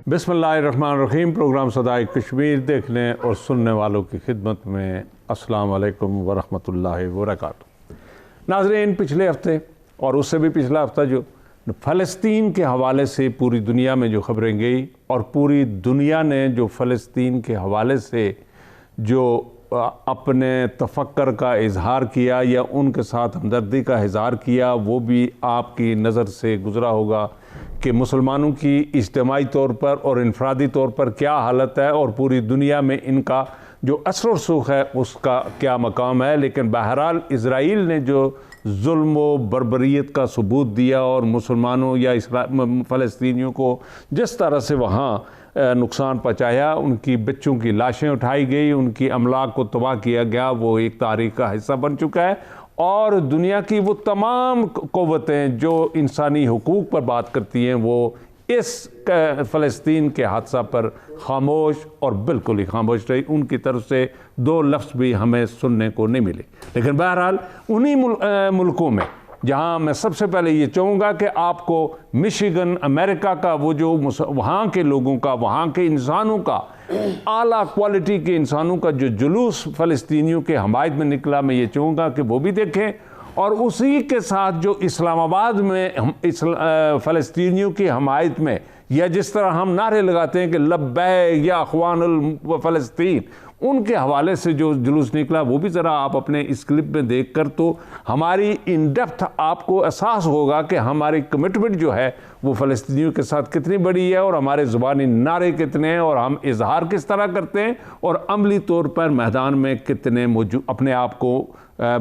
बिस्मिल्लाहिर्रहमानिर्रहीम। प्रोग्राम सदाए कश्मीर देखने और सुनने वालों की खिदमत में अस्सलाम वालेकुम वरहमतुल्लाहि वबरकातुहू। नाज़रीन, पिछले हफ्ते और उससे भी पिछला हफ्ता जो फ़लस्तीन के हवाले से पूरी दुनिया में जो खबरें गई और पूरी दुनिया ने जो फ़लस्तीन के हवाले से जो अपने तफक्कर का इजहार किया या उनके साथ हमदर्दी का इजहार किया, वो भी आपकी नज़र से गुज़रा होगा कि मुसलमानों की इज्तिमाई तौर पर और इनफरादी तौर पर क्या हालत है और पूरी दुनिया में इनका जो असर रसूख है उसका क्या मकाम है। लेकिन बहरहाल इज़राइल ने जो जुल्म व बर्बरियत का सबूत दिया और मुसलमानों या फ़लस्तीनियों को जिस तरह से वहाँ नुकसान पहुँचाया, उनकी बच्चों की लाशें उठाई गई, उनकी अमलाक को तबाह किया गया, वो एक तारीख़ का हिस्सा बन चुका है। और दुनिया की वो तमाम क़ुव्वतें जो इंसानी हुकूक पर बात करती हैं वो इस फ़लस्तीन के हादसा पर खामोश और बिल्कुल ही खामोश रही। उनकी तरफ से दो लफ्ज़ भी हमें सुनने को नहीं मिले। लेकिन बहरहाल उन्हीं मुल्कों में जहाँ मैं सबसे पहले ये चाहूँगा कि आपको मिशिगन अमेरिका का वो जो वहाँ के लोगों का, वहाँ के इंसानों का, आला क्वालिटी के इंसानों का जो जुलूस फ़लस्तीनियों के हमायत में निकला, मैं ये चाहूँगा कि वो भी देखें। और उसी के साथ जो इस्लामाबाद में फ़लस्तीनियों की हमायत में या जिस तरह हम नारे लगाते हैं कि लब्बैक या अख़वानुल फ़लस्तीन, उनके हवाले से जो जुलूस निकला वो भी ज़रा आप अपने इस क्लिप में देख कर तो हमारी इन डेप्थ आपको एहसास होगा कि हमारी कमिटमेंट जो है वो फ़लस्तीनियों के साथ कितनी बड़ी है और हमारे ज़ुबानी नारे कितने हैं और हम इजहार किस तरह करते हैं और अमली तौर पर मैदान में कितने अपने आप को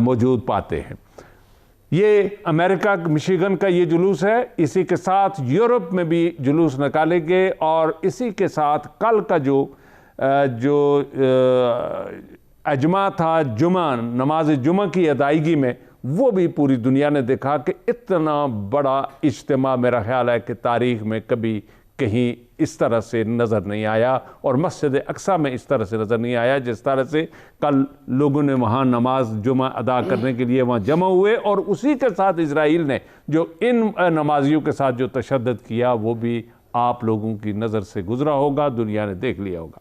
मौजूद पाते हैं। ये अमेरिका मिशिगन का ये जुलूस है। इसी के साथ यूरोप में भी जुलूस निकालेंगे और इसी के साथ कल का जो अजमा था, जुमा, नमाज जुमा की अदायगी में, वो भी पूरी दुनिया ने देखा कि इतना बड़ा इज्तिमा मेरा ख्याल है कि तारीख़ में कभी कहीं इस तरह से नज़र नहीं आया और मस्जिद अक्सा में इस तरह से नज़र नहीं आया जिस तरह से कल लोगों ने वहाँ नमाज जुमा अदा करने के लिए वहाँ जमा हुए। और उसी के साथ इज़राइल ने जो इन नमाजियों के साथ जो तशद्दुद किया वो भी आप लोगों की नज़र से गुज़रा होगा, दुनिया ने देख लिया होगा।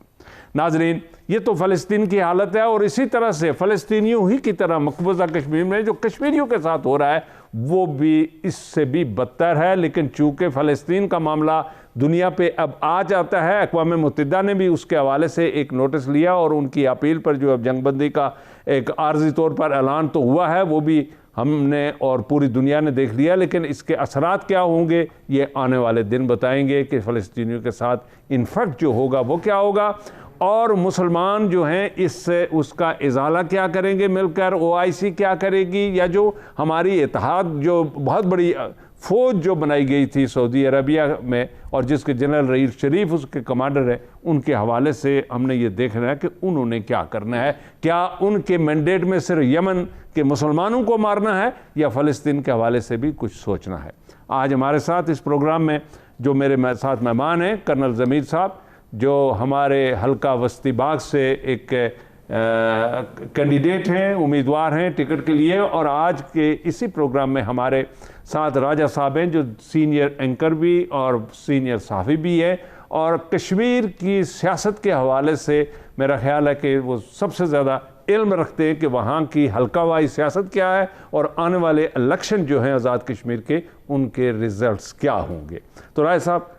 नाज़रीन, ये तो फ़लस्तीन की हालत है और इसी तरह से फ़लस्तीनियों ही की तरह मकबूजा कश्मीर में जो कश्मीरियों के साथ हो रहा है वो भी इससे भी बदतर है। लेकिन चूँकि फ़लस्तीन का मामला दुनिया पे अब आ जाता है, अक़वाम मुत्तहिदा ने भी उसके हवाले से एक नोटिस लिया और उनकी अपील पर जो अब जंगबंदी का एक आर्जी तौर पर ऐलान तो हुआ है, वो भी हमने और पूरी दुनिया ने देख लिया। लेकिन इसके असरात क्या होंगे ये आने वाले दिन बताएंगे कि फ़लस्तीनियों के साथ इनफैक्ट जो होगा वो क्या होगा और मुसलमान जो हैं इससे उसका इजाला क्या करेंगे मिलकर, OIC क्या करेगी, या जो हमारी इत्तेहाद जो बहुत बड़ी फ़ौज जो बनाई गई थी सऊदी अरबिया में और जिसके जनरल रईस शरीफ उसके कमांडर हैं, उनके हवाले से हमने ये देखना है कि उन्होंने क्या करना है। क्या उनके मैंडेट में सिर्फ यमन के मुसलमानों को मारना है या फ़लस्तीन के हवाले से भी कुछ सोचना है। आज हमारे साथ इस प्रोग्राम में जो मेरे साथ मेहमान हैं कर्नल ज़मीर साहब, जो हमारे हल्का वस्ती बाग से एक कैंडिडेट हैं, उम्मीदवार हैं टिकट के लिए, और आज के इसी प्रोग्राम में हमारे साथ राजा साहब हैं जो सीनियर एंकर भी और सीनियर सहाफ़ी भी है और कश्मीर की सियासत के हवाले से मेरा ख्याल है कि वो सबसे ज़्यादा इल्म रखते हैं कि वहाँ की हल्कावाई सियासत क्या है और आने वाले इलेक्शन जो हैं आज़ाद कश्मीर के, उनके रिज़ल्ट्स क्या होंगे। तो राय साहब,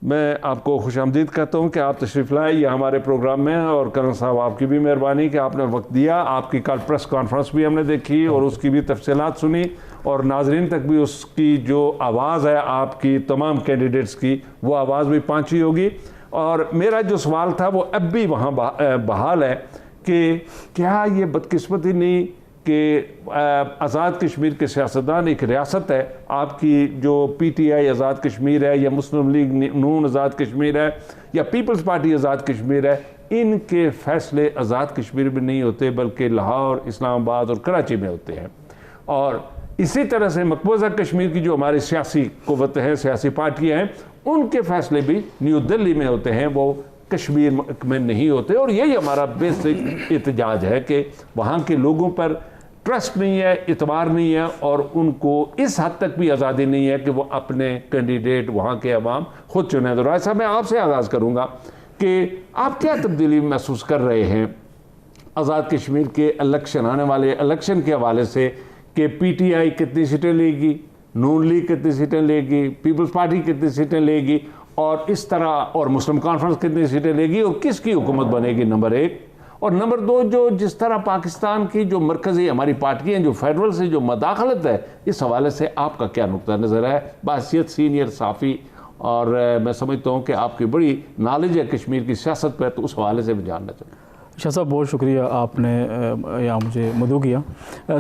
मैं आपको खुशामदीद कहता हूँ कि आप तशरीफ़ लाए ये हमारे प्रोग्राम में, और कर्नल साहब आपकी भी मेहरबानी कि आपने वक्त दिया। आपकी कल प्रेस कॉन्फ्रेंस भी हमने देखी और उसकी भी तफसीलात सुनी और नाजरीन तक भी उसकी जो आवाज़ है आपकी तमाम कैंडिडेट्स की, वो आवाज़ भी पहुँची होगी। और मेरा जो सवाल था वो अब भी वहाँ बहाल है कि क्या ये बदकिस्मती नहीं कि आज़ाद कश्मीर के सियासतदान, एक रियासत है आपकी जो PTI आज़ाद कश्मीर है या मुस्लिम लीग नून आज़ाद कश्मीर है या पीपल्स पार्टी आज़ाद कश्मीर है, इनके फ़ैसले आज़ाद कश्मीर में नहीं होते बल्कि लाहौर, इस्लामाबाद और कराची में होते हैं। और इसी तरह से मकबूजा कश्मीर की जो हमारी सियासी क़ुव्वत हैं, सियासी पार्टियाँ हैं, उनके फ़ैसले भी न्यू दिल्ली में होते हैं, वो कश्मीर में नहीं होते। और यही हमारा बेसिक एहतजाज है कि वहाँ के लोगों पर ट्रस्ट नहीं है, इतबार नहीं है, और उनको इस हद तक भी आज़ादी नहीं है कि वो अपने कैंडिडेट वहाँ के अवाम खुद चुने। तो राय साहब, मैं आपसे आगाज़ करूँगा कि आप क्या तब्दीली महसूस कर रहे हैं आज़ाद कश्मीर के इलेक्शन, आने वाले इलेक्शन के हवाले से, कि PTI कितनी सीटें लेगी, नून लीग कितनी सीटें लेगी, पीपल्स पार्टी कितनी सीटें लेगी, और इस तरह, और मुस्लिम कॉन्फ्रेंस कितनी सीटें लेगी, और किसकी हुकूमत बनेगी, नंबर 1। और नंबर 2, जो जिस तरह पाकिस्तान की जो मरकज़ी हमारी पार्टियाँ जो फेडरल से जो मदाखलत है, इस हवाले से आपका क्या नुक्ता नज़र है बासियत सीनियर साफ़ी, और मैं समझता हूँ कि आपकी बड़ी नॉलेज है कश्मीर की सियासत पर, तो उस हवाले से भी जानना चाहूँ। शाह साहब, बहुत शुक्रिया, आपने यहाँ मुझे मदऊ किया।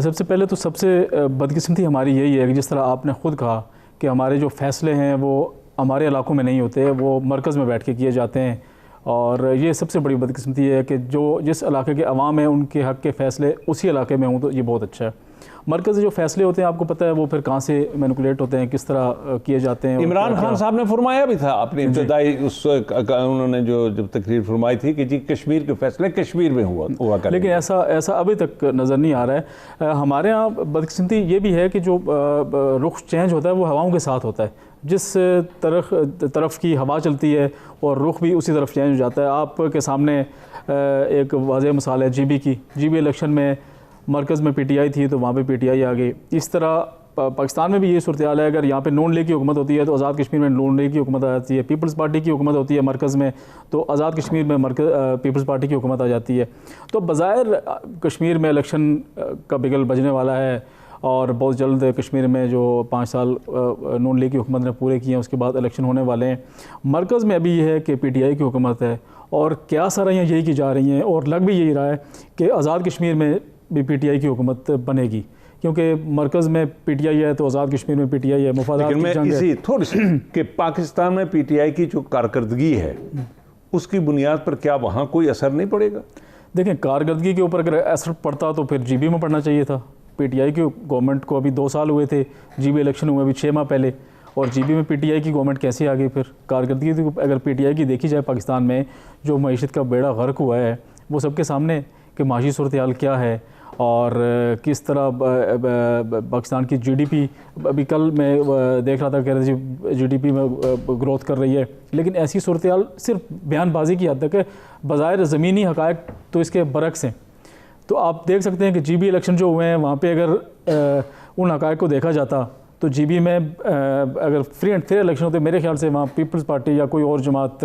सबसे पहले तो सबसे बदकिस्मती हमारी यही है कि जिस तरह आपने ख़ुद कहा कि हमारे जो फ़ैसले हैं वो हमारे इलाकों में नहीं होते, वो मरकज़ में बैठ के किए जाते हैं। और ये सबसे बड़ी बदकिस्मती है कि जो जिस इलाके के अवाम हैं उनके हक़ के फ़ैसले उसी इलाके में हों, तो ये बहुत अच्छा है। मरकज़ जो फ़ैसले होते हैं, आपको पता है वो फिर कहाँ से मैनिपुलेट होते हैं, किस तरह किए जाते हैं। इमरान खान साहब ने फरमाया भी था अपनी इब्तदाई उन्होंने जब तकरीर फरमाई थी कि जी कश्मीर के फ़ैसले कश्मीर में हुआ करें, लेकिन ऐसा अभी तक नज़र नहीं आ रहा है। हमारे यहाँ बदकिस्मती ये भी है कि जो रुख चेंज होता है वो हवाओं के साथ होता है। जिस तरफ की हवा चलती है और रुख भी उसी तरफ चेंज हो जाता है। आपके सामने एक वाज़ेह मिसाल है GB की। GB इलेक्शन में मरकज़ में PTI थी तो वहाँ पे PTI आ गई। इस तरह पाकिस्तान में भी ये सूरत हाल है। अगर यहाँ पे नून लीग की हुकूमत होती है तो आज़ाद कश्मीर में नून लीग की हुकूमत आ जाती है। पीपल्स पार्टी की हुकूमत होती है मरकज़ में तो आज़ाद कश्मीर में पीपल्स पार्टी की हुकूमत आ जाती है। तो बज़ाहिर कश्मीर में इलेक्शन का बिगल बजने वाला है और बहुत जल्द कश्मीर में जो 5 साल नून लीग की हुकूमत ने पूरे किए हैं उसके बाद इलेक्शन होने वाले हैं। मरकज़ में अभी ये है कि PTI की हुकूमत है और क्या साराइयाँ यही की जा रही हैं और लग भी यही रहा है कि आज़ाद कश्मीर में भी PTI की हुकूमत बनेगी, क्योंकि मरकज़ में PTI है तो आज़ाद कश्मीर में PTI है। मुफादात की जंग है। थोड़ी सी कि पाकिस्तान में PTI की जो कारकर्दगी है उसकी बुनियाद पर क्या वहाँ कोई असर नहीं पड़ेगा? देखें, कारकर्दगी के ऊपर अगर असर पड़ता तो फिर GB में पड़ना चाहिए था। PTI की गवर्नमेंट को अभी 2 साल हुए थे, GB इलेक्शन हुए अभी 6 माह पहले, और GB में PTI की गवर्नमेंट कैसे आ गई? फिर कारकर्दगी अगर PTI की देखी जाए पाकिस्तान में जो मईशत का बेड़ा गर्क हुआ है वो सबके सामने कि माशी सूरत हाल क्या है और किस तरह पाकिस्तान की GDP अभी कल मैं देख रहा था कह रहे थे GDP में ग्रोथ कर रही है, लेकिन ऐसी सूरत हाल सिर्फ बयानबाजी की हद तक है। बज़ाहिर ज़मीनी हक़ाइक़ तो इसके बरक्स हैं। तो आप देख सकते हैं कि GB इलेक्शन जो हुए हैं वहाँ पे अगर उन हक़ाइक़ को देखा जाता तो GB में अगर फ्री एंड फेयर इलेक्शन होते, मेरे ख्याल से वहाँ पीपल्स पार्टी या कोई और जमात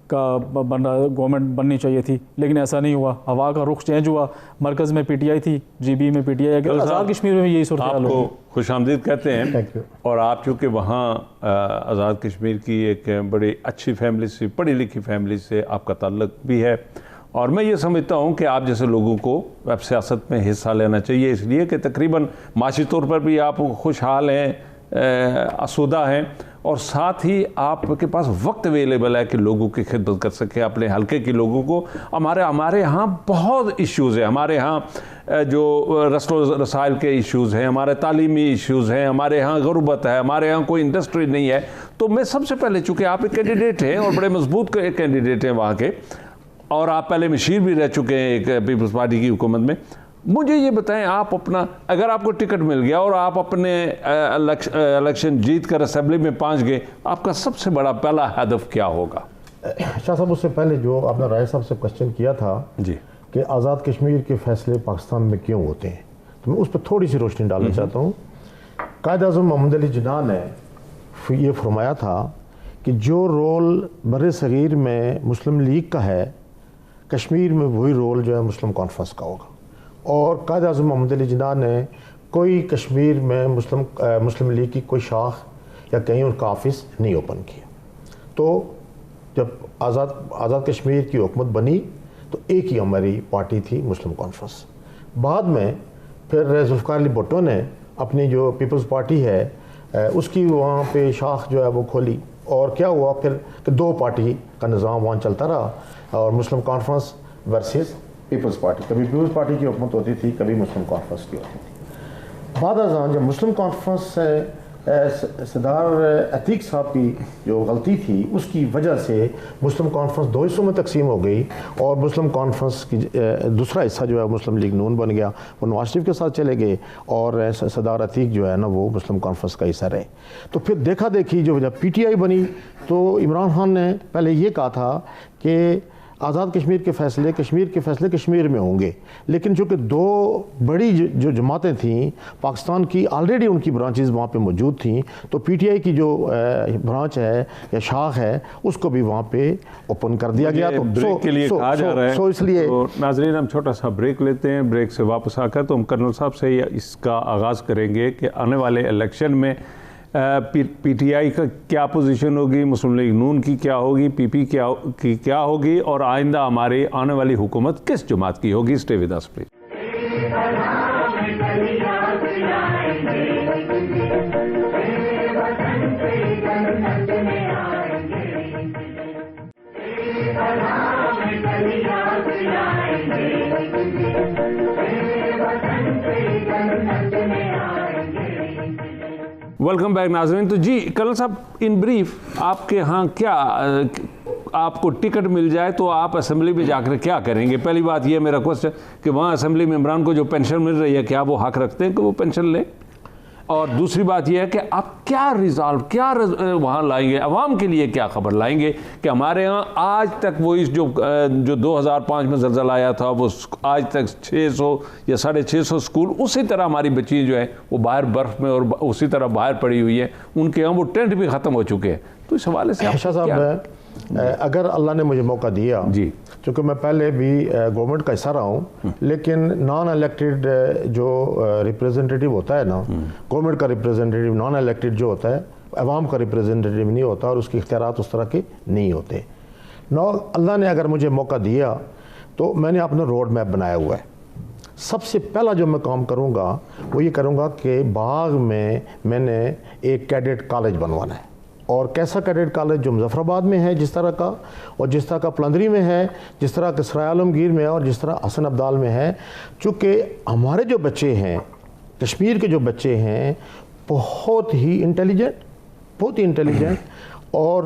का गवर्नमेंट बननी चाहिए थी, लेकिन ऐसा नहीं हुआ। हवा का रुख चेंज हुआ, मरकज़ में PTI थी, GB में PTI है। आज़ाद कश्मीर में भी यही सूरत हाल आपको खुशामदीद कहते हैं। और आप चूँकि वहाँ आज़ाद कश्मीर की एक बड़ी अच्छी फैमिली से, पढ़ी लिखी फैमिली से आपका ताल्लुक़ भी है, और मैं ये समझता हूँ कि आप जैसे लोगों को अब सियासत में हिस्सा लेना चाहिए, इसलिए कि तकरीबन माशी तौर पर भी आप खुशहाल हैं, आसूदा हैं, और साथ ही आपके पास वक्त अवेलेबल है कि लोगों की खिदमत कर सकें, अपने हल्के के लोगों को। हमारे यहाँ बहुत इश्यूज़ हैं। हमारे यहाँ जो रस्ल रसाइल के इश्यूज़ हैं, हमारे तालीमी इश्यूज़ हैं, हमारे यहाँ गुर्बत है, हमारे यहाँ कोई इंडस्ट्री नहीं है। तो मैं सबसे पहले, चूँकि आप एक कैंडिडेट हैं और बड़े मजबूत कैंडिडेट हैं वहाँ के, और आप पहले मशीर भी रह चुके हैं एक पीपल्स पार्टी की हुकूमत में, मुझे ये बताएं, आप अपना, अगर आपको टिकट मिल गया और आप अपने इलेक्शन जीत कर असेंबली में पहुंच गए, आपका सबसे बड़ा पहला हदफ क्या होगा? शाह साहब, उससे पहले जो आपने राय साहब से क्वेश्चन किया था जी कि आज़ाद कश्मीर के फैसले पाकिस्तान में क्यों होते हैं, तो मैं उस पर थोड़ी सी रोशनी डालना चाहता हूँ। कायद-ए-आज़म मोहम्मद अली जिन्ना ने ये फरमाया था कि जो रोल बर सग़ीर में मुस्लिम लीग का है, कश्मीर में वही रोल जो है मुस्लिम कॉन्फ्रेंस का होगा। और कायद-ए-आज़म मोहम्मद अली जिन्ना ने कोई कश्मीर में मुस्लिम लीग की कोई शाख या कहीं उनका ऑफिस नहीं ओपन किया। तो जब आज़ाद कश्मीर की हुकूमत बनी तो एक ही हमारी पार्टी थी, मुस्लिम कॉन्फ्रेंस। बाद में फिर जुल्फ़िकार अली भुट्टो ने अपनी जो पीपल्स पार्टी है उसकी वहाँ पे शाख जो है वो खोली, और क्या हुआ फिर कि 2 पार्टी का निज़ाम वहाँ चलता रहा, और मुस्लिम कॉन्फ्रेंस वर्सेस पीपल्स पार्टी। कभी पीपल्स पार्टी की हुकूमत होती थी, कभी मुस्लिम कॉन्फ्रेंस की होती थी। बाद जब मुस्लिम कॉन्फ्रेंस से सरदार अतीक साहब की जो गलती थी उसकी वजह से मुस्लिम कॉन्फ्रेंस दो हिस्सों में तकसीम हो गई और मुस्लिम कॉन्फ्रेंस की दूसरा हिस्सा जो है मुस्लिम लीग नून बन गया, वो नवाज शरीफ के साथ चले गए और सरदार अतीक जो है ना वो मुस्लिम कॉन्फ्रेंस का हिस्सा रहे। तो फिर देखा देखी जो जब PTI बनी तो इमरान खान ने पहले ये कहा था कि आज़ाद कश्मीर के फ़ैसले कश्मीर में होंगे, लेकिन चूँकि दो बड़ी जो जमातें थीं पाकिस्तान की, ऑलरेडी उनकी ब्रांचेस वहाँ पे मौजूद थीं, तो PTI की जो ब्रांच है या शाख है उसको भी वहाँ पे ओपन कर दिया गया। तो ब्रेक के लिए कहा जा रहा है, इसलिए तो नाज़रीन हम छोटा सा ब्रेक लेते हैं। ब्रेक से वापस आकर तो हम कर्नल साहब से इसका आगाज़ करेंगे कि आने वाले इलेक्शन में PTI का क्या पोजीशन होगी, मुस्लिम लीग नून की क्या होगी, PP की क्या होगी और आइंदा हमारी आने वाली हुकूमत किस जमात की होगी। Stay with us please. Welcome back नाज़रीन। तो जी कर्नल साहब, इन ब्रीफ आपके यहाँ क्या आपको टिकट मिल जाए तो आप असेंबली में जाकर क्या करेंगे? पहली बात ये मेरा क्वेश्चन कि वहाँ असेंबली में इमरान को जो पेंशन मिल रही है क्या वो हक रखते हैं कि वो पेंशन लें? और दूसरी बात यह है कि आप क्या वहाँ लाएंगे, अवाम के लिए क्या खबर लाएंगे कि हमारे यहाँ आज तक वो इस जो 2005 में ज़लज़ला आया था वो आज तक 600 या 650 स्कूल उसी तरह हमारी बच्ची जो है वो बाहर बर्फ़ में और उसी तरह बाहर पड़ी हुई है, उनके यहाँ वो टेंट भी ख़त्म हो चुके हैं। तो इस हवाले से साहब अगर अल्लाह ने मुझे मौका दिया जी, क्योंकि मैं पहले भी गवर्नमेंट का हिस्सा रहा हूँ, लेकिन नॉन इलेक्टेड जो रिप्रेजेंटेटिव होता है ना, गवर्नमेंट का रिप्रेजेंटेटिव नॉन इलेक्टेड जो होता है अवाम का रिप्रेजेंटेटिव नहीं होता और उसके इख्तियारात उस तरह के नहीं होते। अल्लाह ने अगर मुझे मौका दिया तो मैंने अपना रोड मैप बनाया हुआ है। सबसे पहला जो मैं काम करूँगा वो ये करूँगा कि बाग में मैंने एक कैडेट कॉलेज बनवाना है। और कैसा कैडेट कॉलेज? जो मुजफ्फराबाद में है जिस तरह का, और जिस तरह का पलंदरी में है, जिस तरह के सराय आलमगीर में है और जिस तरह हसन अब्दाल में है। चूँकि हमारे जो बच्चे हैं, कश्मीर के जो बच्चे हैं, बहुत ही इंटेलिजेंट और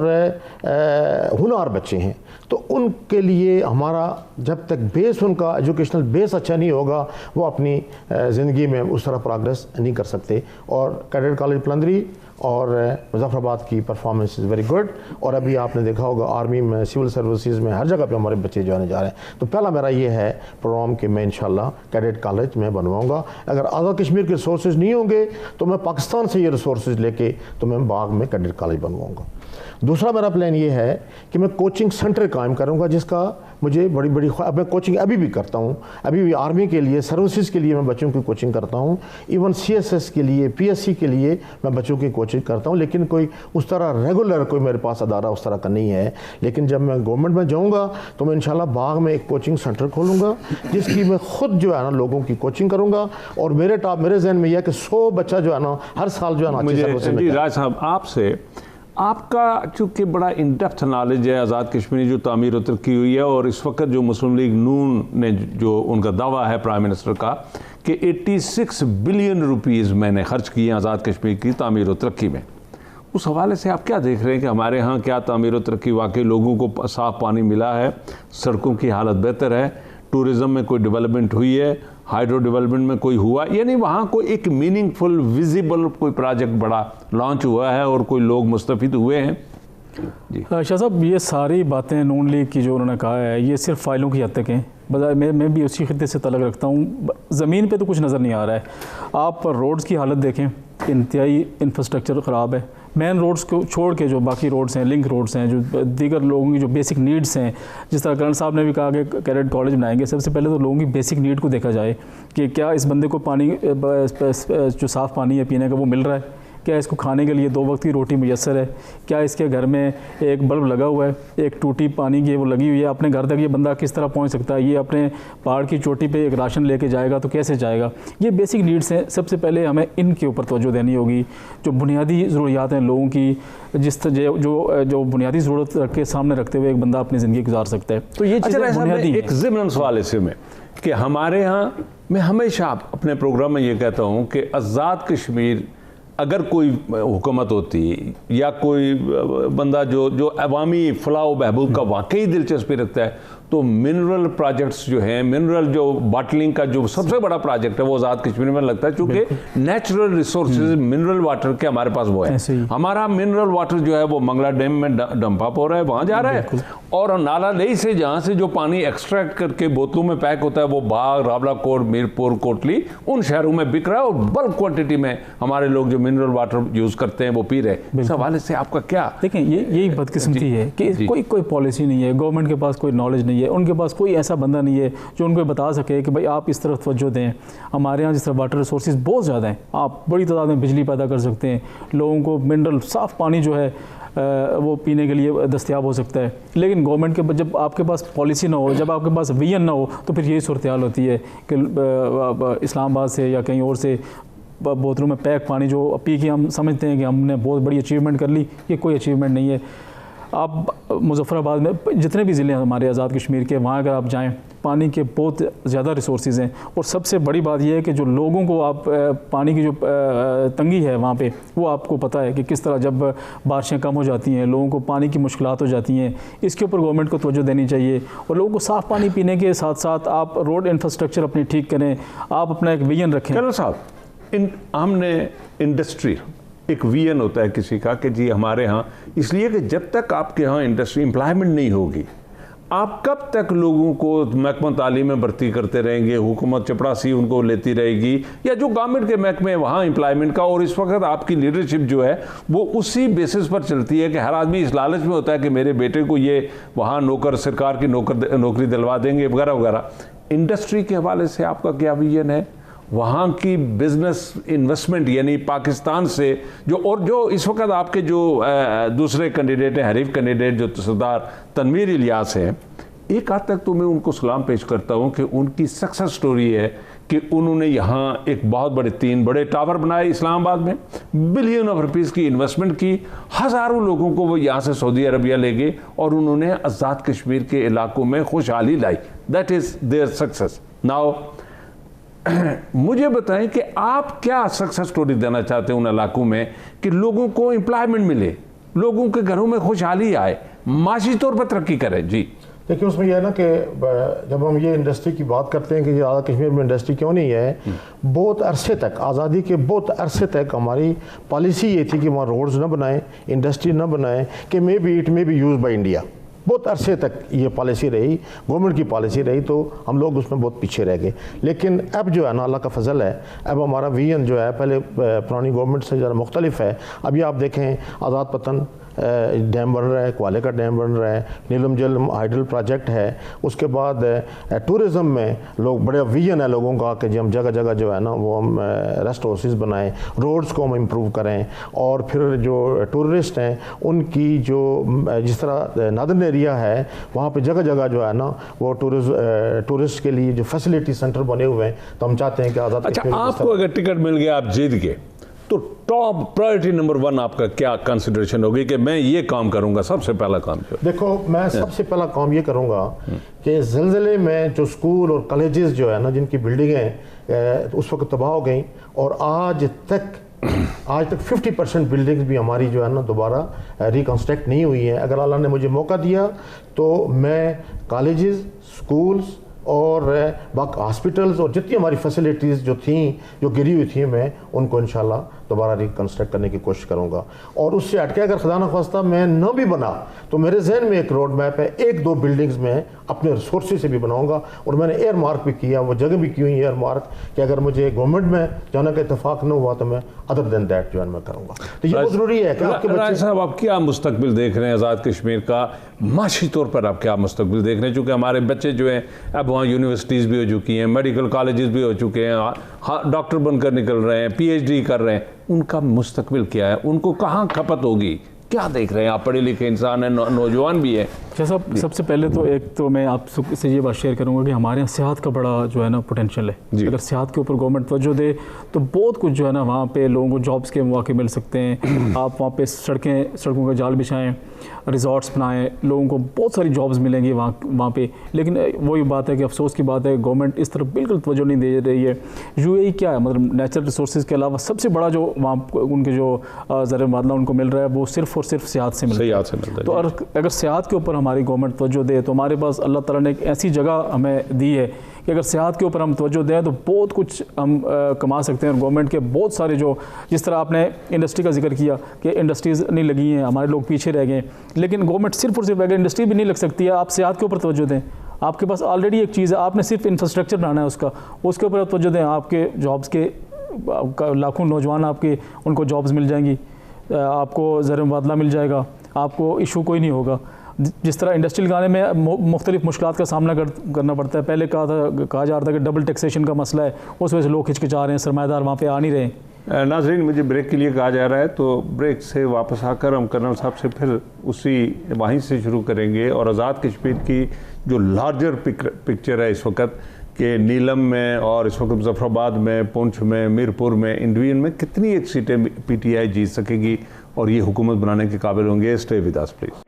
हुनर बच्चे हैं, तो उनके लिए हमारा जब तक बेस, उनका एजुकेशनल बेस अच्छा नहीं होगा वो अपनी ज़िंदगी में उस तरह प्रोग्रेस नहीं कर सकते। और कैडेट कॉलेज पलंदरी और मुजफ्फराबाद की परफॉर्मेंस इज़ वेरी गुड। और अभी आपने देखा होगा आर्मी में, सिविल सर्विसेज में, हर जगह पे हमारे बच्चे जो आने जा रहे हैं। तो पहला मेरा ये है प्रोग्राम कि मैं इंशाल्लाह कैडेट कॉलेज में बनवाऊंगा। अगर आज़ाद कश्मीर के रिसोर्सेज नहीं होंगे तो मैं पाकिस्तान से ये रिसोर्सेज लेके तो मैं बाग में कैडेट कॉलेज बनवाऊंगा। दूसरा मेरा प्लान ये है कि मैं कोचिंग सेंटर कायम करूंगा, जिसका मुझे बड़ी मैं कोचिंग अभी भी करता हूं। अभी भी आर्मी के लिए, सर्विसेज के लिए मैं बच्चों की कोचिंग करता हूं। इवन CSS के लिए, PSC के लिए मैं बच्चों की कोचिंग करता हूं, लेकिन कोई उस तरह रेगुलर कोई मेरे पास अदारा उस तरह का नहीं है। लेकिन जब मैं गवर्नमेंट में जाऊंगा तो मैं इंशाल्लाह बाग में एक कोचिंग सेंटर खोलूंगा जिसकी मैं खुद जो है ना लोगों की कोचिंग करूंगा। और मेरे जहन में यह है कि 100 बच्चा जो है ना हर साल जो है ना अच्छी सर्विस में। राज साहब, आपसे आपका चूँकि बड़ा इन डेप्थ नॉलेज है आज़ाद कश्मीर जो तामीर और तरक्की हुई है, और इस वक्त जो मुस्लिम लीग नून ने जो उनका दावा है प्राइम मिनिस्टर का कि 86 बिलियन रुपीज़ मैंने खर्च किए आज़ाद कश्मीर की तामीर और तरक्की में, उस हवाले से आप क्या देख रहे हैं कि हमारे यहाँ क्या तामीर और तरक्की, वाकई लोगों को साफ़ पानी मिला है, सड़कों की हालत बेहतर है, टूरिज़म में कोई डेवलपमेंट हुई है, हाइड्रो डेवलपमेंट में कोई हुआ, यानी वहाँ कोई एक मीनिंगफुल विजिबल कोई प्रोजेक्ट बड़ा लॉन्च हुआ है और कोई लोग मुस्तफ़िद हुए हैं? जी शाह साहब, ये सारी बातें नून लीग की जो उन्होंने कहा है ये सिर्फ फाइलों की हद तक हैं। मैं भी उसी खित्ते से तलक रखता हूँ। ज़मीन पे तो कुछ नज़र नहीं आ रहा है। आप रोड्स की हालत देखें, इंतहाई इंफ्रास्ट्रक्चर ख़राब है। मेन रोड्स को छोड़ के जो बाकी रोड्स हैं, लिंक रोड्स हैं, जो दीगर लोगों की जो बेसिक नीड्स हैं, जिस तरह कर्नल साहब ने भी कहा कि कैडेट कॉलेज बनाएंगे, सबसे पहले तो लोगों की बेसिक नीड को देखा जाए कि क्या इस बंदे को पानी जो साफ़ पानी है पीने का वो मिल रहा है, क्या इसको खाने के लिए 2 वक्त की रोटी मुयस्सर है, क्या इसके घर में एक बल्ब लगा हुआ है, एक टूटी पानी की वो लगी हुई है, अपने घर तक ये बंदा किस तरह पहुंच सकता है, ये अपने पहाड़ की चोटी पे एक राशन लेके जाएगा तो कैसे जाएगा। ये बेसिक नीड्स हैं, सबसे पहले हमें इनके ऊपर तवज्जो देनी होगी। जो बुनियादी ज़रूरियात हैं लोगों की, जो बुनियादी ज़रूरत रख के सामने रखते हुए एक बंदा अपनी ज़िंदगी गुजार सकता है, तो ये चीज़ें बुनियादी। एक ज़िमन सवाल इससे में कि हमारे यहाँ, मैं हमेशा अपने प्रोग्राम में ये कहता हूँ कि आज़ाद कश्मीर अगर कोई हुकूमत होती या कोई बंदा जो अवामी फलाह व बहबूद का वाकई दिलचस्पी रखता है, तो मिनरल प्रोजेक्ट्स जो हैं, मिनरल जो बॉटलिंग का जो सबसे बड़ा प्रोजेक्ट है वो आज़ाद कश्मीर में लगता है, क्योंकि नेचुरल रिसोर्सेज मिनरल वाटर के हमारे पास वो है। हमारा मिनरल वाटर जो है वो मंगला डैम में डंप अप हो रहा है, वहाँ जा रहा है, और नाला लेई से जहाँ से जो पानी एक्सट्रैक्ट करके बोतलों में पैक होता है वो बाग, रावलाकोट, मीरपुर, कोटली उन शहरों में बिक रहा है, और बल्क क्वांटिटी में हमारे लोग जो मिनरल वाटर यूज़ करते हैं वो पी रहे हैं। इस हवाले से आपका क्या? देखें, यही बदकिस्मती है कि कोई पॉलिसी नहीं है, गवर्नमेंट के पास कोई नॉलेज नहीं है, उनके पास कोई ऐसा बंदा नहीं है जो उनको बता सके कि भाई आप इस तरफ तवज्जो दें। हमारे यहाँ जिस तरह वाटर रिसोर्सेज बहुत ज़्यादा हैं, आप बड़ी तादाद में बिजली पैदा कर सकते हैं, लोगों को मिनरल साफ़ पानी जो है वो पीने के लिए दस्तयाब हो सकता है। लेकिन गवर्नमेंट के जब आपके पास पॉलिसी ना हो, जब आपके पास विजन ना हो, तो फिर यही सूरत हाल होती है कि इस्लामाबाद से या कहीं और से बोतलों में पैक पानी जो पी के हम समझते हैं कि हमने बहुत बड़ी अचीवमेंट कर ली, ये कोई अचीवमेंट नहीं है। आप मुजफ्फराबाद में जितने भी ज़िले हैं हमारे आज़ाद कश्मीर के, वहाँ अगर आप जाएँ, पानी के बहुत ज़्यादा रिसोर्सेज हैं, और सबसे बड़ी बात यह है कि जो लोगों को आप पानी की जो तंगी है वहाँ पे, वो आपको पता है कि किस तरह जब बारिशें कम हो जाती हैं लोगों को पानी की मुश्किलात हो जाती हैं। इसके ऊपर गवर्नमेंट को तवज्जो देनी चाहिए, और लोगों को साफ़ पानी पीने के साथ साथ आप रोड इंफ्रास्ट्रक्चर अपनी ठीक करें, आप अपना एक विजन रखें। कर्नल साहब, हमने इंडस्ट्री एक विजन होता है किसी का कि जी हमारे यहाँ, इसलिए कि जब तक आपके यहाँ इंडस्ट्री एम्प्लॉयमेंट नहीं होगी, आप कब तक लोगों को महकमा तालीम में भर्ती करते रहेंगे, हुकूमत चपड़ासी उनको लेती रहेगी, या जो गवर्नमेंट के महकमे वहाँ एम्प्लॉयमेंट का। और इस वक्त आपकी लीडरशिप जो है वो उसी बेसिस पर चलती है कि हर आदमी इस लालच में होता है कि मेरे बेटे को ये वहाँ नौकर, सरकार की नौकरी दिलवा देंगे वगैरह वगैरह। इंडस्ट्री के हवाले से आपका क्या विजन है? वहाँ की बिजनेस इन्वेस्टमेंट, यानी पाकिस्तान से जो इस वक्त आपके जो दूसरे कैंडिडेट हैं, हरीफ कैंडिडेट जो सरदार तनवीर इलियास हैं, एक हद तक तो मैं उनको सलाम पेश करता हूँ कि उनकी सक्सेस स्टोरी है कि उन्होंने यहाँ एक बहुत बड़े 3 बड़े टावर बनाए इस्लामाबाद में, बिलियन ऑफ रुपीज़ की इन्वेस्टमेंट की, हज़ारों लोगों को वो यहाँ से सऊदी अरबिया ले गए, और उन्होंने आज़ाद कश्मीर के इलाकों में खुशहाली लाई। That is their success. Now मुझे बताएं कि आप क्या सक्सेस स्टोरी देना चाहते हैं उन इलाकों में कि लोगों को एम्प्लॉयमेंट मिले, लोगों के घरों में खुशहाली आए, माशी तौर पर तरक्की करें। जी देखिए, उसमें यह है ना कि जब हम ये इंडस्ट्री की बात करते हैं कि आज़ाद कश्मीर में इंडस्ट्री क्यों नहीं है, बहुत अरसे तक, आज़ादी के बहुत अरसे तक हमारी पॉलिसी ये थी कि वहाँ रोड्स ना बनाएं, इंडस्ट्री ना बनाएं, कि may be it may be use by India. बहुत अरसे तक ये पॉलिसी रही, गवर्नमेंट की पॉलिसी रही, तो हम लोग उसमें बहुत पीछे रह गए। लेकिन अब जो है ना, अल्लाह का फजल है, अब हमारा विजन जो है पहले पुरानी गवर्नमेंट से ज़रा मुख्तलिफ है। अभी आप देखें, आज़ाद पतन डैम बन रहा है, क्वाले का डैम बन रहा है, नीलम जल हाइडल प्रोजेक्ट है, उसके बाद टूरिज़म में लोग बड़े विजन है लोगों का कि हम जगह जगह जो है ना वो हम रेस्ट हाउसेस बनाएं, रोड्स को हम इम्प्रूव करें, और फिर जो टूरिस्ट हैं उनकी जो जिस तरह नादन एरिया है वहाँ पे जगह जगह जो है ना वो टूरिस्ट के लिए जो फैसिलिटी सेंटर बने हुए हैं, तो हम चाहते हैं कि आज़ाद। अच्छा, आपको अगर टिकट मिल गया, आप जीत गए, तो टॉप प्रायोरिटी नंबर 1 आपका क्या कंसिडरेशन होगी कि मैं ये काम करूंगा? सबसे पहला काम जो देखो, मैं सबसे पहला काम ये करूंगा कि ज़लज़ले में जो स्कूल और कॉलेजेस जो है ना जिनकी बिल्डिंगें उस वक्त तबाह हो गई, और आज तक 50% बिल्डिंग्स भी हमारी जो है ना दोबारा रिकंस्ट्रक्ट नहीं हुई है। अगर अल्लाह ने मुझे मौका दिया तो मैं कॉलेजेस, स्कूल्स और बाकी हॉस्पिटल्स और जितनी हमारी फैसिलिटीज़ जो थी, जो गिरी हुई थी, मैं उनको इंशाल्लाह दोबारा रिकंस्ट्रक्ट करने की कोशिश करूंगा। और उससे हटके अगर खुदा न खास्ता मैं न भी बना तो मेरे जहन में एक रोड मैप है, 1-2 बिल्डिंग्स में अपने रिसोर्सेज से भी बनाऊंगा, और मैंने एयर मार्क भी किया, वो जगह भी की हुई एयर मार्क कि अगर मुझे गवर्नमेंट में जाने का इतफाक न हुआ तो मैं अदर देन दैट जो है मैं करूँगा। तो ये बहुत ज़रूरी है कि आपके बच्चे साहब, आप क्या मुस्तकबिल देख रहे हैं आज़ाद कश्मीर का? माशी तौर पर आप क्या मुस्तकबिल देख रहे हैं? चूँकि हमारे बच्चे जो हैं अब वहाँ यूनिवर्सिटीज़ भी हो चुकी हैं, मेडिकल कॉलेजेस भी हो चुके हैं, डॉक्टर बनकर निकल रहे हैं, PhD कर रहे हैं, उनका मुस्तकबिल क्या है? उनको कहाँ खपत होगी? क्या देख रहे हैं आप? पढ़े लिखे इंसान हैं, नौजवान भी हैं। जैसा सबसे पहले तो एक तो मैं आपसे ये बात शेयर करूंगा कि हमारे यहाँ सेहत का बड़ा जो है ना पोटेंशियल है। अगर सेहत के ऊपर गवर्नमेंट तवज्जो दे तो बहुत कुछ जो है ना वहाँ पे लोगों को जॉब्स के मौके मिल सकते हैं। आप वहाँ पे सड़कों का जाल बिछाएं, रिजॉर्ट्स बनाएं, लोगों को बहुत सारी जॉब्स मिलेंगी वहाँ पे। लेकिन वही बात है कि अफसोस की बात है गवर्नमेंट इस तरफ बिल्कुल तवज्जो नहीं दे रही है। यूएई क्या है, मतलब नेचुरल रिसोर्सेज के अलावा सबसे बड़ा जो वहाँ उनके जो ज़र मुबादला उनको मिल रहा है वो सिर्फ और सिर्फ सेहत से मिलता है। तो अगर सेहत के ऊपर हमारी गवर्नमेंट तवज्जो दे तो हमारे पास अल्लाह ताला ने एक ऐसी जगह हमें दी है कि अगर सेहत के ऊपर हम तवज्जो दें तो बहुत कुछ हम कमा सकते हैं। और गवर्नमेंट के बहुत सारे जो, जिस तरह आपने इंडस्ट्री का जिक्र किया कि इंडस्ट्रीज़ नहीं लगी हैं, हमारे लोग पीछे रह गए, लेकिन गवर्नमेंट सिर्फ और सिर्फ, अगर इंडस्ट्री भी नहीं लग सकती है, आप सेहत के ऊपर तवज्जो दें। आपके पास ऑलरेडी एक चीज़ है, आपने सिर्फ इंफ्रास्ट्रक्चर बनाना है उसके ऊपर तवज्जो दें। आपके जॉब्स के लाखों नौजवान आपके उनको जॉब्स मिल जाएंगी, आपको ज़र मुबादला मिल जाएगा, आपको इशू कोई नहीं होगा। जिस तरह इंडस्ट्रियल लगाने में मुख्तलिफ मुश्किलात का सामना करना पड़ता है। पहले कहा जा रहा था कि डबल टैक्सेशन का मसला है, उस वजह से लोग हिचकिचा रहे हैं, सरमाएदार वहाँ पे आ नहीं रहे। नाज़रीन, मुझे ब्रेक के लिए कहा जा रहा है, तो ब्रेक से वापस आकर हम कर्नल साहब से फिर वहीं से शुरू करेंगे और आज़ाद कश्मीर की जो लार्जर पिक्चर है इस वक्त कि नीलम में और इस वक्त मुजफ्फराबाद में, पुंछ में, मीरपुर में, इन डिवीजन में कितनी एक सीटें पीटीआई जीत सकेगी और ये हुकूमत बनाने के काबिल होंगे। Stay with us please.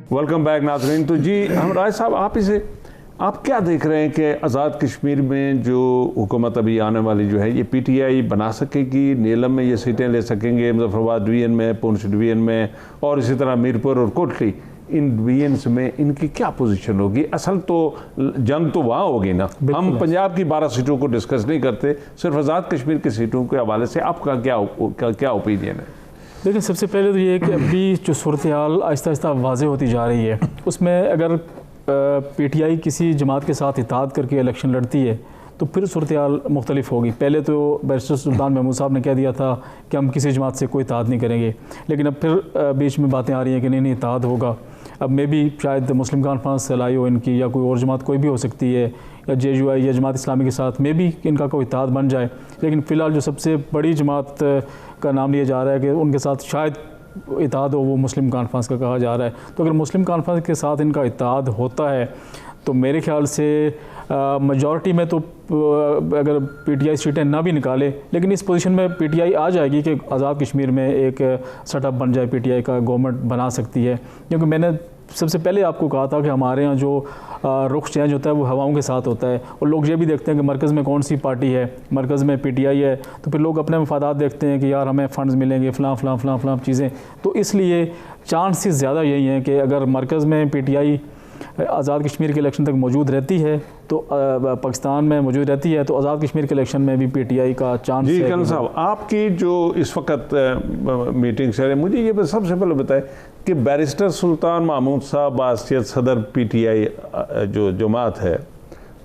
Welcome back नाज़रीन। तो जी हमराज साहब, आप क्या देख रहे हैं कि आज़ाद कश्मीर में जो हुकूमत अभी आने वाली जो है ये पीटीआई बना सकेगी? नीलम में ये सीटें ले सकेंगे, मुजफ्फराबाद डिवीजन में, पुंछ डिवीजन में, और इसी तरह मीरपुर और कोटली, इन डिवीजन्स में इनकी क्या पोजीशन होगी? असल तो जंग तो वहाँ होगी ना। हम पंजाब की 12 सीटों को डिस्कस नहीं करते, सिर्फ आज़ाद कश्मीर की सीटों के हवाले से आपका क्या ओपिनियन है? देखिए, सबसे पहले तो ये है कि अभी जो सूरत हाल आहिस्ता आहिस्ता वाज़े होती जा रही है, उसमें अगर पीटीआई किसी जमात के साथ इत्तेहाद करके इलेक्शन लड़ती है तो फिर सूरत हाल मुख्तलिफ होगी। पहले तो बैरिस्टर सुल्तान महमूद साहब ने कह दिया था कि हम किसी जमात से कोई इत्तेहाद नहीं करेंगे, लेकिन अब फिर बीच में बातें आ रही हैं कि नहीं इत्तेहाद होगा। अब मे भी शायद मुस्लिम कॉन्फ्रेंस लाई हो इनकी, या कोई और जमात कोई भी हो सकती है, या JUI या जमात इस्लामी के साथ मे भी इनका कोई इत्तेहाद बन जाए। लेकिन फ़िलहाल जो सबसे बड़ी जमात का नाम लिया जा रहा है कि उनके साथ शायद इत्तेहाद हो, वो मुस्लिम कॉन्फ्रेंस का कहा जा रहा है। तो अगर मुस्लिम कॉन्फ्रेंस के साथ इनका इत्तेहाद होता है तो मेरे ख्याल से मेजॉरिटी में तो अगर पीटीआई सीटें ना भी निकाले, लेकिन इस पोजीशन में पीटीआई आ जाएगी कि आज़ाद कश्मीर में एक सेटअप बन जाए, पीटीआई का गवर्नमेंट बना सकती है। क्योंकि मैंने सबसे पहले आपको कहा था कि हमारे यहाँ जो रुख चेंज होता है वो हवाओं के साथ होता है, और लोग ये भी देखते हैं कि मरकज़ में कौन सी पार्टी है, मरकज़ में पीटीआई है, तो फिर लोग अपने मफादात देखते हैं कि यार हमें फ़ंड्स मिलेंगे, फ़लाँ चीज़ें। तो इसलिए चांसेस ज़्यादा यही हैं कि अगर मरकज़ में पीटीआई आज़ाद कश्मीर के इलेक्शन तक मौजूद रहती है, तो पाकिस्तान में मौजूद रहती है, तो आज़ाद कश्मीर के इलेक्शन में भी पीटीआई का चांस है। जी कर्नल साहब, आपकी जो इस वक्त मीटिंग से मुझे ये सबसे पहले बताएं कि बैरिस्टर सुल्तान महमूद साहब बासियत सदर पीटीआई जो जमात है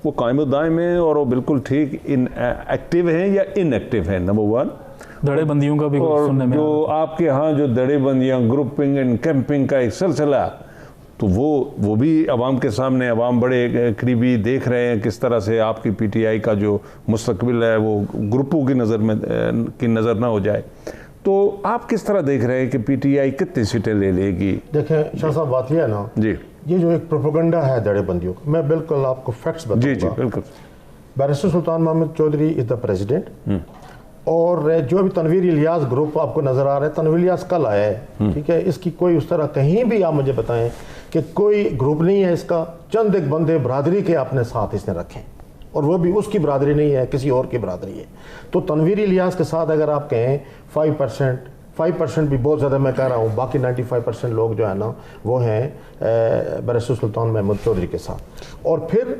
वो कायम दायम है और वो बिल्कुल ठीक एक्टिव हैं या इनएक्टिव हैं? नंबर 1, धड़ेबंदियों का भी सुनने में जो आपके यहाँ जो धड़ेबंदियाँ, ग्रुपिंग एंड कैंपिंग का एक सिलसिला, तो वो भी अवाम के सामने, अवाम बड़े करीबी देख रहे हैं किस तरह से आपकी पीटीआई का जो मुस्तकबिल है वो ग्रुपों की नज़र ना हो जाए। तो आप किस तरह देख रहे हैं कि पीटीआई कितनी सीटें ले लेगी? देखें शाह साहब, बात यह है ना जी, ये जो एक प्रोपेगेंडा है धड़ेबंदियों का, मैं बिल्कुल आपको फैक्ट्स बताऊंगा। जी बिल्कुल। Barrister Sultan Mahmud Chowdhury is the president, और जो अभी तनवीर इलियास ग्रुप आपको नज़र आ रहा है, तनवीर इलियास कल आया है, ठीक है, इसकी कोई उस तरह कहीं भी आप मुझे बताएं कि कोई ग्रुप नहीं है इसका। चंद एक बंदे बरादरी के अपने साथ इसने रखे, और वो भी उसकी बरादरी नहीं है, किसी और की बरादरी है। तो तनवीर इलियास के साथ अगर आप कहें 5% भी बहुत ज़्यादा मैं कह रहा हूँ, बाकी 95% लोग जो है ना वो हैं बैरिस्टर सुल्तान महमूद चौधरी के साथ। और फिर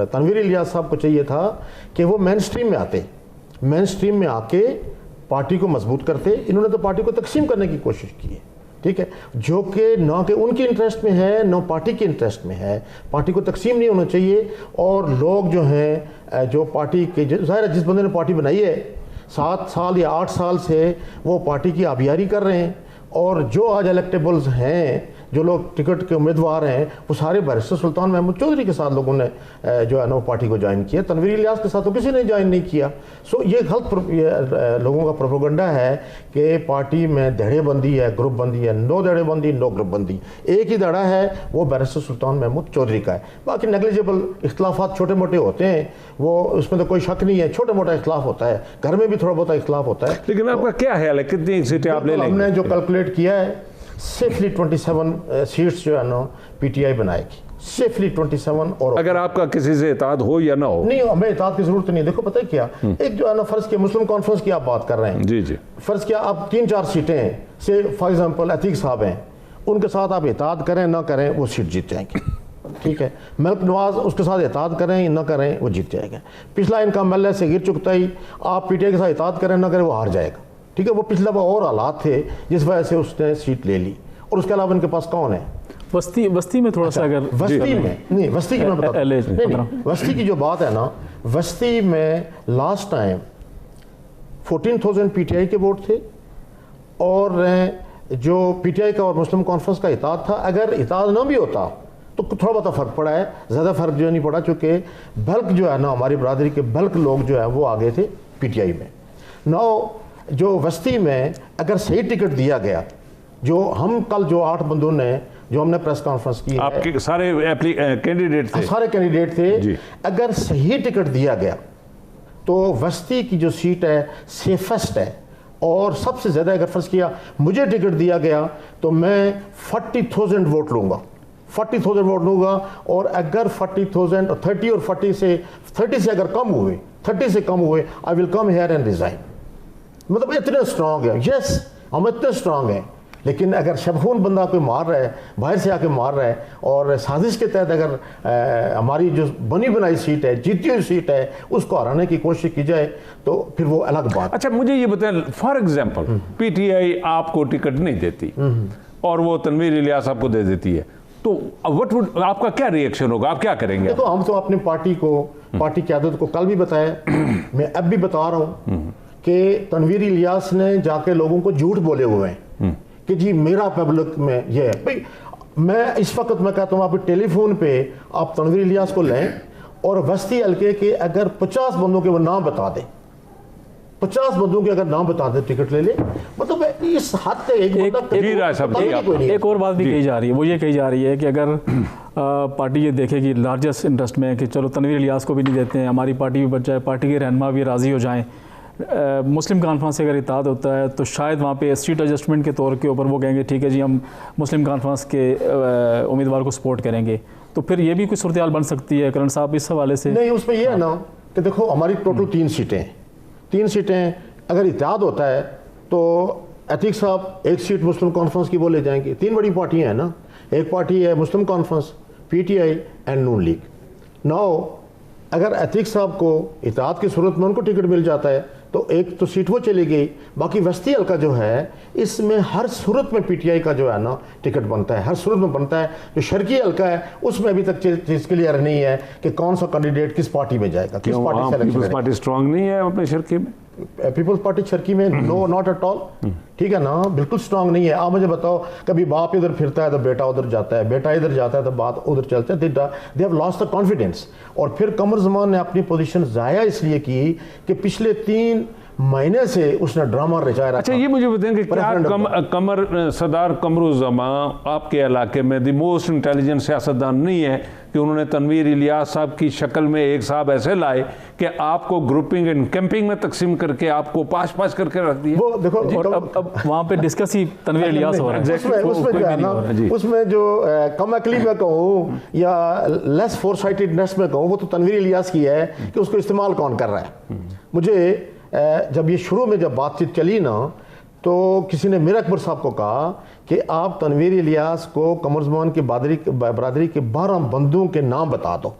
तनवीर इलियास साहब को चाहिए था कि वो मेन स्ट्रीम में आते, मेन स्ट्रीम में आके पार्टी को मजबूत करते। इन्होंने तो पार्टी को तकसीम करने की कोशिश की है, ठीक है, जो कि ना कि उनके इंटरेस्ट में है ना पार्टी के इंटरेस्ट में है। पार्टी को तकसीम नहीं होना चाहिए, और लोग जो हैं जो पार्टी के, ज़ाहिर है जिस बंदे ने पार्टी बनाई है 7 साल या 8 साल से वो पार्टी की आबियारी कर रहे हैं, और जो आज इलेक्टेबल्स हैं, जो लोग टिकट के उम्मीदवार हैं, वो सारे बैरिस्टर सुल्तान महमूद चौधरी के साथ लोगों ने जो है ना पार्टी को ज्वाइन किया। तनवीर इलियास के साथ तो किसी ने ज्वाइन नहीं किया। सो ये गलत लोगों का प्रोपेगेंडा है कि पार्टी में धड़ेबंदी है, ग्रुप बंदी है। नो धड़ेबंदी, नो ग्रुप बंदी। एक ही धड़ा है, वो बैरिस्टर सुल्तान महमूद चौधरी का है। बाकी नेग्लिजिबल इख्तलाफात छोटे मोटे होते हैं, वो उसमें तो कोई शक नहीं है, छोटा मोटा इख्तलाफ होता है, घर में भी थोड़ा बहुत इख्तलाफ होता है। लेकिन आपका क्या ख्याल है, कितनी सीटें आप ले लेंगे? हमने जो कैलकुलेट किया है, सेफली 27 सीट्स जो है ना पीटीआई बनाएगी, सेफली 27। और अगर आपका किसी से इताद हो या ना हो? नहीं, हमें इताद की जरूरत नहीं। देखो पता है क्या, एक जो है ना फर्ज किया मुस्लिम कॉन्फ्रेंस की आप बात कर रहे हैं, जी जी, फर्ज किया आप 3-4 सीटें हैं, से फॉर एग्जांपल अतीक साहब हैं, उनके साथ आप इताद करें ना करें वो सीट जीत जाएंगे, ठीक है। मलिक नवाज उसके साथ इताद करें ना करें वो जीत जाएगा। पिछला इनका एमएलए से गिर चुकता ही, आप पीटीआई के साथ इताद करें ना करें वो हार जाएगा, ठीक है। वो पिछला और हालात थे जिस वजह से उसने सीट ले ली। और उसके अलावा इनके पास कौन है? वस्ती में थोड़ा सा, अगर वस्ती में नहीं, वस्ती की मैं बता नहीं, वस्ती की जो बात है ना, वस्ती में लास्ट टाइम 14,000 पीटीआई के वोट थे, और जो पीटीआई का और मुस्लिम कॉन्फ्रेंस का इताद था। अगर इताद ना भी होता तो थोड़ा बहुत फ़र्क पड़ा है, ज़्यादा फ़र्क जो नहीं पड़ा, चूँकि बल्क जो है ना हमारी बरादरी के बल्क लोग जो है वो आगे थे पीटीआई में। नाउ जो वस्ती में अगर सही टिकट दिया गया, जो हम कल जो 8 बंदों ने जो हमने प्रेस कॉन्फ्रेंस की, आपके सारे कैंडिडेट थे? सारे कैंडिडेट थे। अगर सही टिकट दिया गया तो वस्ती की जो सीट है सेफेस्ट है, और सबसे ज़्यादा अगर फर्ज किया मुझे टिकट दिया गया तो मैं 40,000 वोट लूँगा, 40,000 वोट लूँगा। और अगर 40,000 और 30 और 40 से 30 से अगर कम हुए, 30 से कम हुए, I will come here and resign. मतलब इतने स्ट्रांग है, यस हम इतने स्ट्रांग हैं। लेकिन अगर शबखून बंदा कोई मार रहा है, बाहर से आके मार रहा है, और साजिश के तहत अगर हमारी जो बनी बनाई सीट है, जीती हुई सीट है, उसको हराने की कोशिश की जाए तो फिर वो अलग बात। अच्छा मुझे ये बताएं, फॉर एग्जांपल पीटीआई आपको टिकट नहीं देती और वो तनवीर इलियास आपको दे देती है, तो व्हाट वुड, आपका क्या रिएक्शन होगा, आप क्या करेंगे? देखो हम तो अपनी पार्टी को, पार्टी क़यादत को कल भी बताया, मैं अब भी बता रहा हूँ कि तनवीर इलियास ने जाके लोगों को झूठ बोले हुए हैं कि जी मेरा पब्लिक में ये है। भाई मैं इस वक्त मैं कहता हूँ आप टेलीफोन पे आप तनवीर इलियास को लें और वस्ती हल्के के अगर 50 बंदों के वो नाम बता दें, 50 बंदों के अगर नाम बता दें टिकट ले ले, मतलब इस हद तक एक और बात भी कही जा रही है, वो ये कही जा रही है कि अगर पार्टी ये देखेगी लार्जेस्ट इंटरेस्ट में कि चलो तनवीर इलियास को भी नहीं देते हैं, हमारी पार्टी भी बच जाए, पार्टी के रहनुमा भी राज़ी हो जाएं, मुस्लिम कॉन्फ्रेंस से अगर इताद होता है तो शायद वहाँ पे सीट एडजस्टमेंट के तौर के ऊपर वो कहेंगे ठीक है जी हम मुस्लिम कॉन्फ्रेंस के उम्मीदवार को सपोर्ट करेंगे। तो फिर ये भी कुछ सूरत हाल बन सकती है करण साहब इस हवाले से? नहीं, उसमें यह है ना कि देखो हमारी टोटल 3 सीटें हैं, 3 सीटें अगर इत्तेहाद होता है तो अतीक साहब 1 सीट मुस्लिम कॉन्फ्रेंस की वो ले जाएंगे। 3 बड़ी पार्टियाँ हैं ना, एक पार्टी है मुस्लिम कॉन्फ्रेंस, पीटीआई एंड नून लीग। नाउ अगर अतीक साहब को इत्तेहाद की सूरत में उनको टिकट मिल जाता है तो एक तो सीट वो चली गई, बाकी वस्ती हल्का जो है इसमें हर सूरत में पीटीआई का जो है ना टिकट बनता है, हर सूरत में बनता है। जो शर्की हल्का है उसमें अभी तक चीज़ क्लियर नहीं है कि कौन सा कैंडिडेट किस पार्टी में जाएगा, किस पार्टी से। पीपल्स पार्टी स्ट्रांग नहीं है अपने शर्की में? पीपल्स पार्टी शर्की में नो, नॉट एट ऑल, ठीक है ना, बिल्कुल स्ट्रांग नहीं है। आप मुझे बताओ, कभी बाप इधर फिरता है तो बेटा उधर जाता है, बेटा इधर जाता है तो बात उधर चलता है। They have lost the confidence. और फिर कमर ज़मान ने अपनी पोजीशन ज़ाया इसलिए की कि पिछले 3 महीने से उसने ड्रामा रचा रहा। अच्छा ये मुझे बताएं कि क्या सरदार कमरुज़्ज़मा आपके इलाके में द मोस्ट इंटेलिजेंट सियासतदान नहीं है कि उन्होंने तनवीर इलियास साहब की शक्ल में एक साहब ऐसे लाए कि आपको ग्रुपिंग एंड कैंपिंग में तकसीम करके आपको पास करके रख दिया? वो देखो और अब वहाँ पे डिस्कस ही तनवीर इलियास हो रहा है। उसमें जो कम अकली में कहूँ या लेस फोरसाइटेडनेस में कहूँ, वो तो तनवीर इलियास की है कि उसको इस्तेमाल कौन कर रहा है। मुझे जब ये शुरू में जब बातचीत चली ना तो किसी ने मीर अकबर साहब को कहा कि आप तनवीर इलियास को कमर ज़मान की बरादरी के 12 बंदों के नाम बता दो।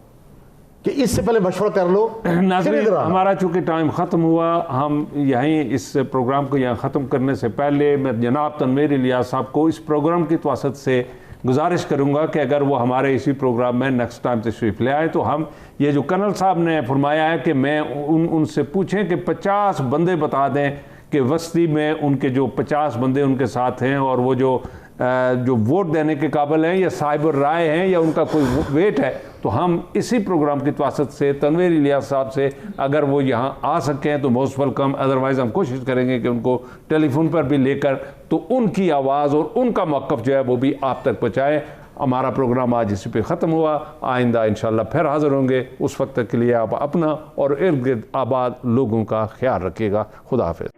कि इससे पहले मशवरा कर लो। नाज़रीन, हमारा चूँकि टाइम ख़त्म हुआ, हम यहीं इस प्रोग्राम को यहाँ ख़त्म करने से पहले मैं जनाब तनवीर इलियास साहब को इस प्रोग्राम की तवसत से गुजारिश करूँगा कि अगर वो हमारे इसी प्रोग्राम में नेक्स्ट टाइम तशरीफ़ ले आए तो हम ये जो कर्नल साहब ने फरमाया है कि मैं उनसे पूछें कि 50 बंदे बता दें कि वस्ती में उनके जो 50 बंदे उनके साथ हैं और वो जो वोट देने के काबिल हैं या साहिब राय हैं या उनका कोई वेट है, तो हम इसी प्रोग्राम की तवसत से तनवीर इलियास साहब से अगर वो यहाँ आ सकें तो मोस्ट वेलकम, अदरवाइज़ हम कोशिश करेंगे कि उनको टेलीफोन पर भी लेकर तो उनकी आवाज़ और उनका मौक़िफ़ जो है वो भी आप तक पहुँचाएँ। हमारा प्रोग्राम आज इसी पे ख़त्म हुआ। आइंदा इंशाअल्लाह फिर हाज़िर होंगे। उस वक्त तक के लिए आप अपना और इर्द गिर्द आबाद लोगों का ख्याल रखिएगा। खुदा हाफ़िज़।